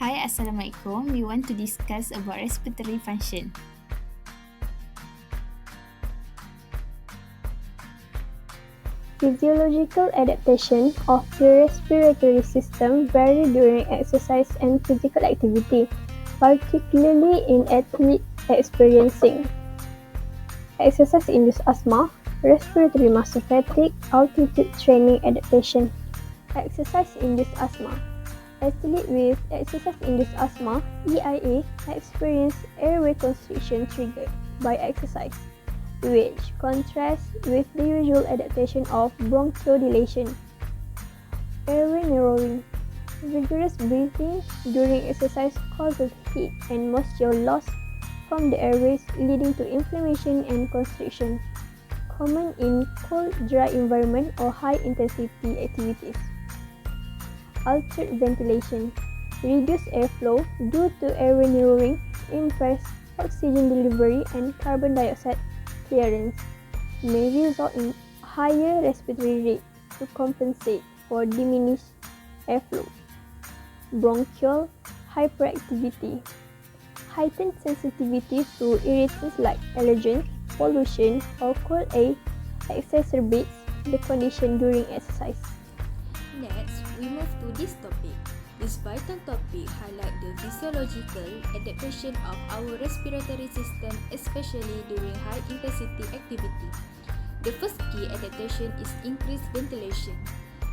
Hi, Assalamualaikum. We want to discuss about respiratory function. Physiological adaptation of the respiratory system vary during exercise and physical activity, particularly in athletes experiencing exercise-induced asthma, respiratory muscle fatigue, altitude training adaptation. Exercise-induced asthma. Athletes with exercise-induced asthma (EIA) experience airway constriction triggered by exercise, which contrasts with the usual adaptation of bronchodilation. Airway narrowing. Vigorous breathing during exercise causes heat and moisture loss from the airways, leading to inflammation and constriction, common in cold, dry environment or high-intensity activities. Altered ventilation. Reduced airflow due to airway narrowing impairs oxygen delivery and carbon dioxide clearance, may result in higher respiratory rate to compensate for diminished airflow. Bronchial hyperactivity. Heightened sensitivity to irritants like allergens, pollution, or cold air exacerbates the condition during exercise. Next, we move to this topic. This vital topic highlights the physiological adaptation of our respiratory system, especially during high-intensity activity. The first key adaptation is increased ventilation.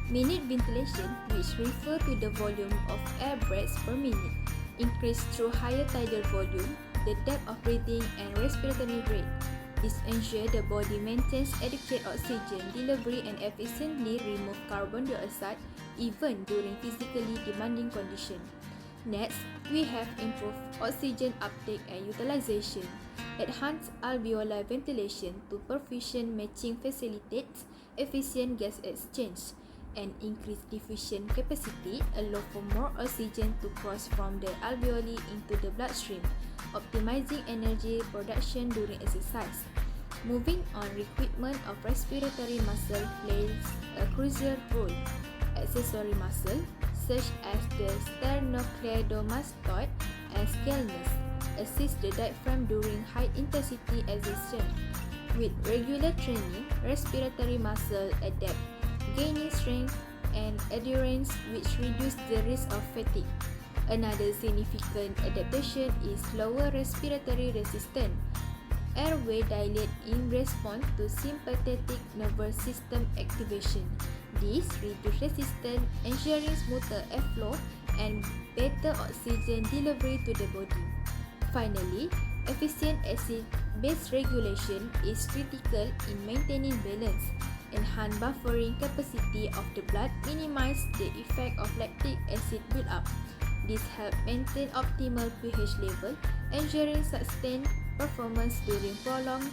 Minute ventilation, which refers to the volume of air breaths per minute, increase through higher tidal volume, the depth of breathing, and respiratory rate. This ensures the body maintains adequate oxygen delivery and efficiently remove carbon dioxide even during physically demanding conditions. Next, we have improved oxygen uptake and utilization. Enhanced alveolar ventilation to perfusion matching facilitates efficient gas exchange, and increased diffusion capacity allow for more oxygen to cross from the alveoli into the bloodstream, optimizing energy production during exercise. Moving on, recruitment of respiratory muscle plays a crucial role. Accessory muscle, such as the sternocleidomastoid and scalenus, assist the diaphragm during high-intensity exertion. With regular training, respiratory muscle adapt, gaining strength and endurance, which reduce the risk of fatigue. Another significant adaptation is lower respiratory resistance. Airway dilate in response to sympathetic nervous system activation. This reduces resistance, ensuring smoother airflow and better oxygen delivery to the body. Finally, efficient acid-base regulation is critical in maintaining balance. Enhanced buffering capacity of the blood minimizes the effect of lactic acid buildup. This helps maintain optimal pH level, ensuring sustained performance during prolonged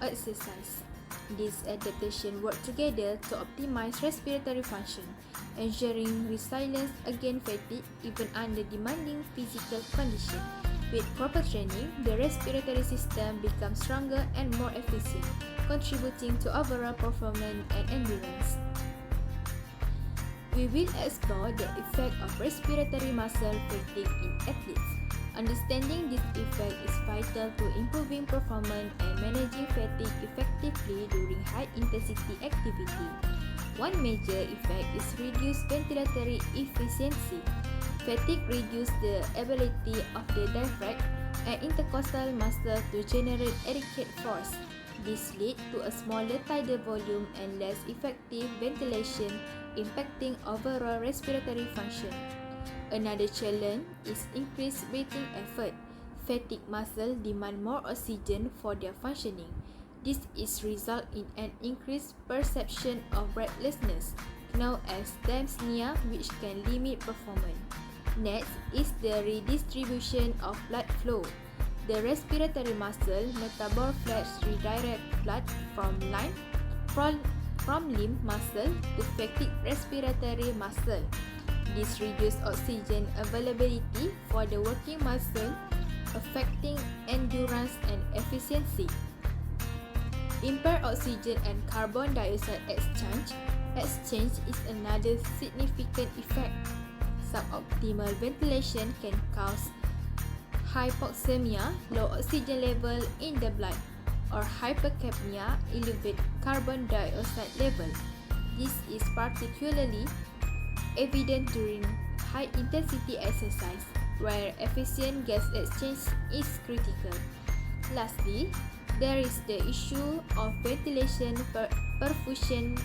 exercise. These adaptations work together to optimize respiratory function, ensuring resilience against fatigue even under demanding physical conditions. With proper training, the respiratory system becomes stronger and more efficient, contributing to overall performance and endurance. We will explore the effect of respiratory muscle fatigue in athletes. Understanding this effect is vital to improving performance and managing fatigue effectively during high-intensity activity. One major effect is reduced ventilatory efficiency. Fatigue reduces the ability of the diaphragm and intercostal muscle to generate adequate force. This leads to a smaller tidal volume and less effective ventilation, impacting overall respiratory function. Another challenge is increased breathing effort. Fatigue muscles demand more oxygen for their functioning. This is result in an increased perception of breathlessness, known as dyspnea, which can limit performance. Next is the redistribution of blood flow. The respiratory muscle metabolizes flex redirect blood from limb muscle to fatigue respiratory muscle. This reduces oxygen availability for the working muscle, affecting endurance and efficiency. Impaired oxygen and carbon dioxide exchange is another significant effect. Suboptimal ventilation can cause hypoxemia, low oxygen level in the blood, or hypercapnia, elevated carbon dioxide level. This is particularly evident during high-intensity exercise, where efficient gas exchange is critical. Lastly, there is the issue of ventilation perfusion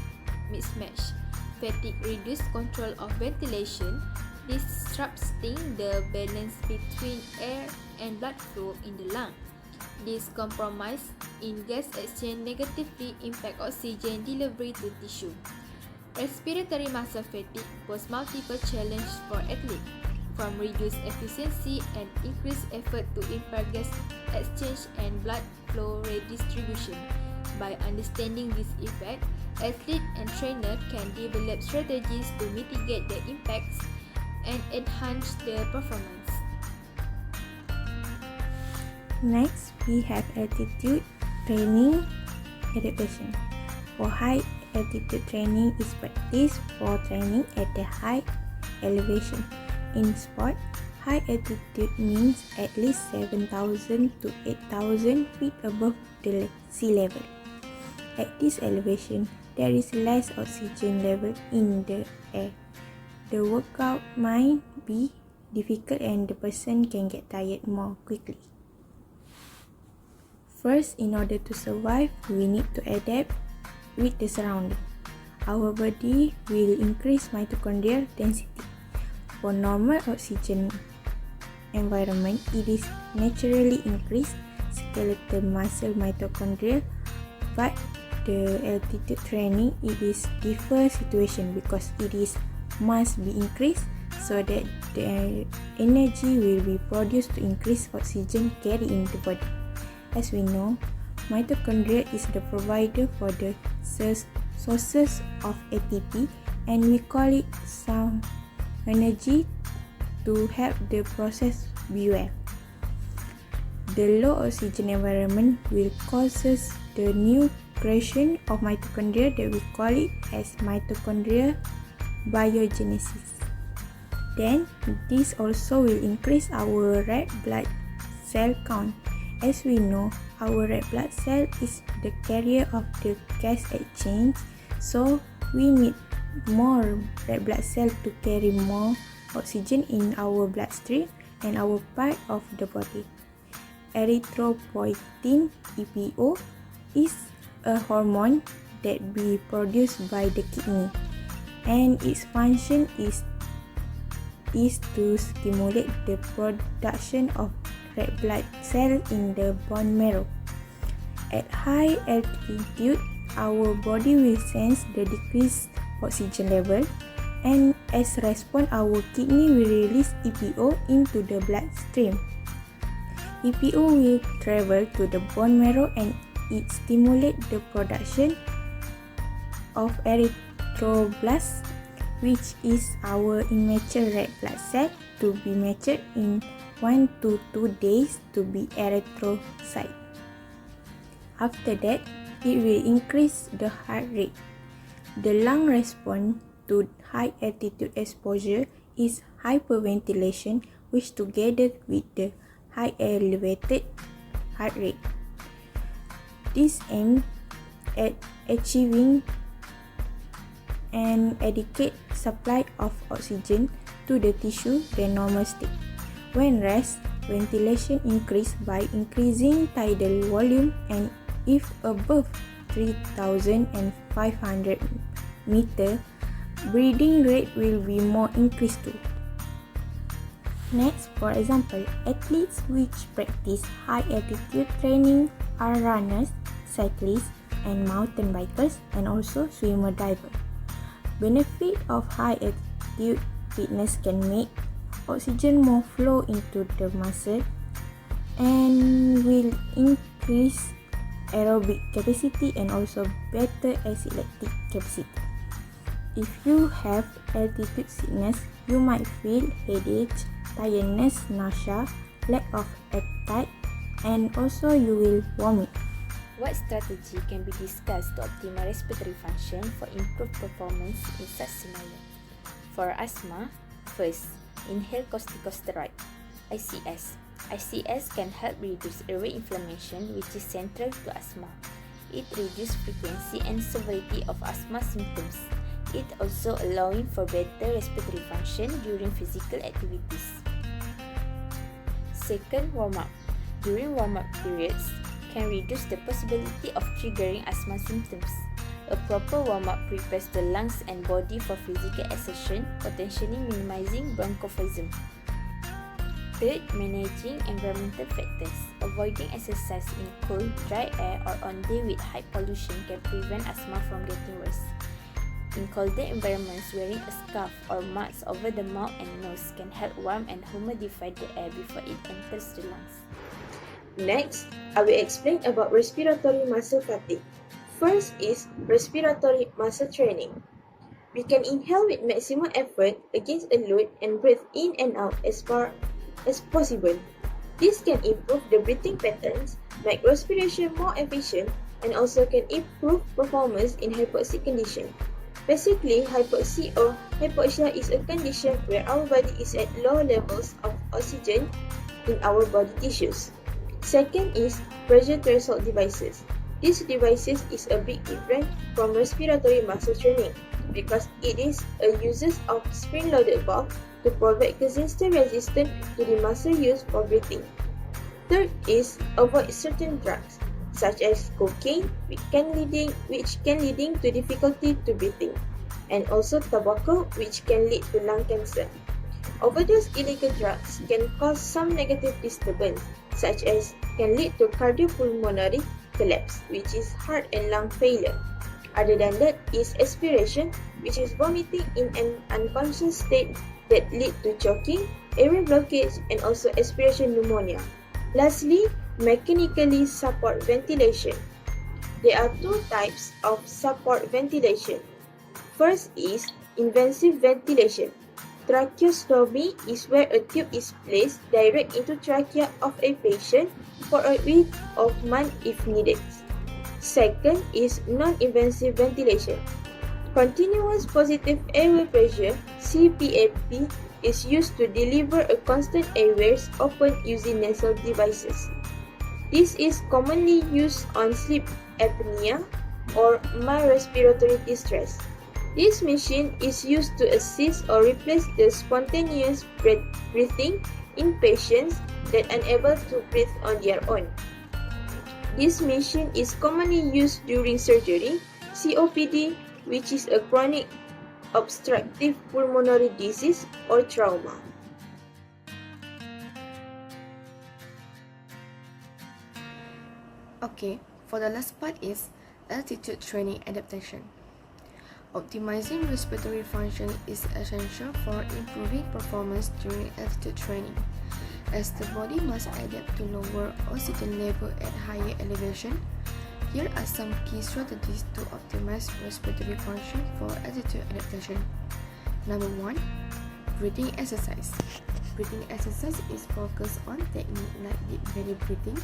mismatch. Fatigue reduces control of ventilation, disrupting the balance between air and blood flow in the lung. This compromise in gas exchange negatively impacts oxygen delivery to tissue. Respiratory muscle fatigue poses multiple challenges for athletes, from reduced efficiency and increased effort to impair gas exchange and blood flow redistribution. By understanding this effect, athletes and trainers can develop strategies to mitigate the impacts and enhance the performance. Next, we have altitude training adaptation. For high altitude training is practiced for training at a high elevation. In sport, high altitude means at least 7,000 to 8,000 feet above the sea level. At this elevation, there is less oxygen level in the air. The workout might be difficult and the person can get tired more quickly. First, in order to survive, we need to adapt with the surrounding. Our body will increase mitochondrial density. For normal oxygen environment, it is naturally increased skeletal muscle mitochondrial, but the altitude training, it is different situation because it is must be increased so that the energy will be produced to increase oxygen carried in the body. As we know, mitochondria is the provider for the sources of ATP, and we call it some energy to help the process be well. The low oxygen environment will causes the new creation of mitochondria that we call it as mitochondrial biogenesis. Then, this also will increase our red blood cell count. As we know, our red blood cell is the carrier of the gas exchange, so we need more red blood cell to carry more oxygen in our bloodstream and our part of the body. Erythropoietin (EPO) is a hormone that be produced by the kidney, and its function is to stimulate the production of red blood cell in the bone marrow. At high altitude, our body will sense the decreased oxygen level, and as a response, our kidney will release EPO into the bloodstream. EPO will travel to the bone marrow and it stimulates the production of erythroblasts, which is our immature red blood cell, to be matured in 1 to 2 days to be erythrocyte. After that, it will increase the heart rate. The lung response to high altitude exposure is hyperventilation, which together with the high elevated heart rate. This aims at achieving an adequate supply of oxygen to the tissue than normal state. When rest, ventilation increase by increasing tidal volume, and if above 3,500 meter, breathing rate will be more increased too. Next, for example, athletes which practice high altitude training are runners, cyclists, and mountain bikers, and also swimmer diver. Benefit of high altitude fitness can make oxygen more flow into the muscle and will increase aerobic capacity and also better acid lactic capacity. If you have altitude sickness, you might feel headache, tiredness, nausea, lack of appetite, and also you will vomit. What strategy can be discussed to optimize respiratory function for improved performance in such scenario? For asthma, First, inhale corticosteroid, ICS. ICS can help reduce airway inflammation, which is central to asthma. It reduces frequency and severity of asthma symptoms. It also allowing for better respiratory function during physical activities. Second, warm-up. During warm-up periods, can reduce the possibility of triggering asthma symptoms. A proper warm-up prepares the lungs and body for physical exertion, potentially minimizing bronchospasm. Third, managing environmental factors. Avoiding exercise in cold, dry air or on days with high pollution can prevent asthma from getting worse. In colder environments, wearing a scarf or mask over the mouth and nose can help warm and humidify the air before it enters the lungs. Next, I will explain about respiratory muscle fatigue. First is respiratory muscle training. We can inhale with maximum effort against a load and breathe in and out as far as possible. This can improve the breathing patterns, make respiration more efficient, and also can improve performance in hypoxic condition. Basically, hypoxia or hypoxia is a condition where our body is at low levels of oxygen in our body tissues. Second is pressure threshold devices. These devices is a big difference from respiratory muscle training because it is a uses of spring-loaded valve to provide consistent resistance to the muscle used for breathing. Third is avoid certain drugs such as cocaine, which can leading to difficulty to breathing, and also tobacco, which can lead to lung cancer. Overdose illegal drugs can cause some negative disturbance, such as can lead to cardiopulmonary collapse, which is heart and lung failure. Other than that is aspiration, which is vomiting in an unconscious state that lead to choking, airway blockage, and also aspiration pneumonia. Lastly, mechanically support ventilation. There are two types of support ventilation. First is invasive ventilation. Tracheostomy is where a tube is placed direct into trachea of a patient for a week of month if needed. Second is non-invasive ventilation. Continuous positive airway pressure, CPAP, is used to deliver a constant airways open using nasal devices. This is commonly used on sleep apnea or mild respiratory distress. This machine is used to assist or replace the spontaneous breathing in patients that are unable to breathe on their own. This machine is commonly used during surgery, COPD, which is a chronic obstructive pulmonary disease or trauma. Okay, for the last part is altitude training adaptation. Optimizing respiratory function is essential for improving performance during altitude training, as the body must adapt to lower oxygen level at higher elevation. Here are some key strategies to optimize respiratory function for altitude adaptation. Number 1. Breathing exercise. Breathing exercise is focused on technique like deep belly breathing,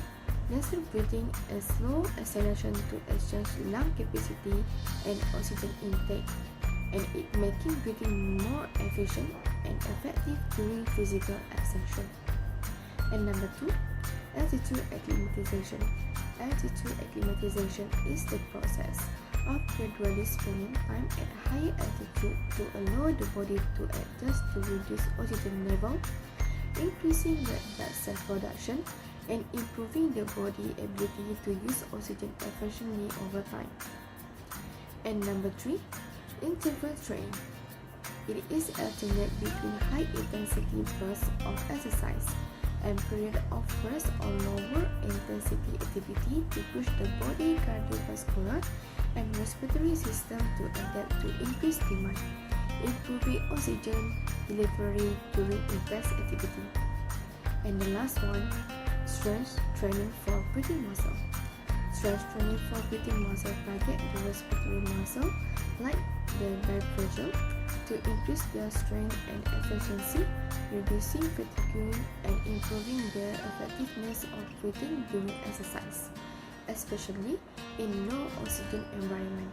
nasal breathing, and slow acceleration to adjust lung capacity and oxygen intake, and it making breathing more efficient and effective during physical exertion. And number 2. Altitude acclimatization. Altitude acclimatization is the process of gradually spending time at higher altitude to allow the body to adjust to reduce oxygen level, increasing red blood cell production, and improving the body ability to use oxygen efficiently over time. And number 3, interval training. It is alternate between high intensity bursts of exercise and period of rest or lower intensity activity to push the body cardiovascular and respiratory system to adapt to increased demand, improving oxygen delivery during intense activity. And the last one, strength training for breathing muscle. Strength training for breathing muscle target the respiratory muscle like the diaphragm to increase their strength and efficiency, reducing fatigue and improving the effectiveness of breathing during exercise, especially in low oxygen environment.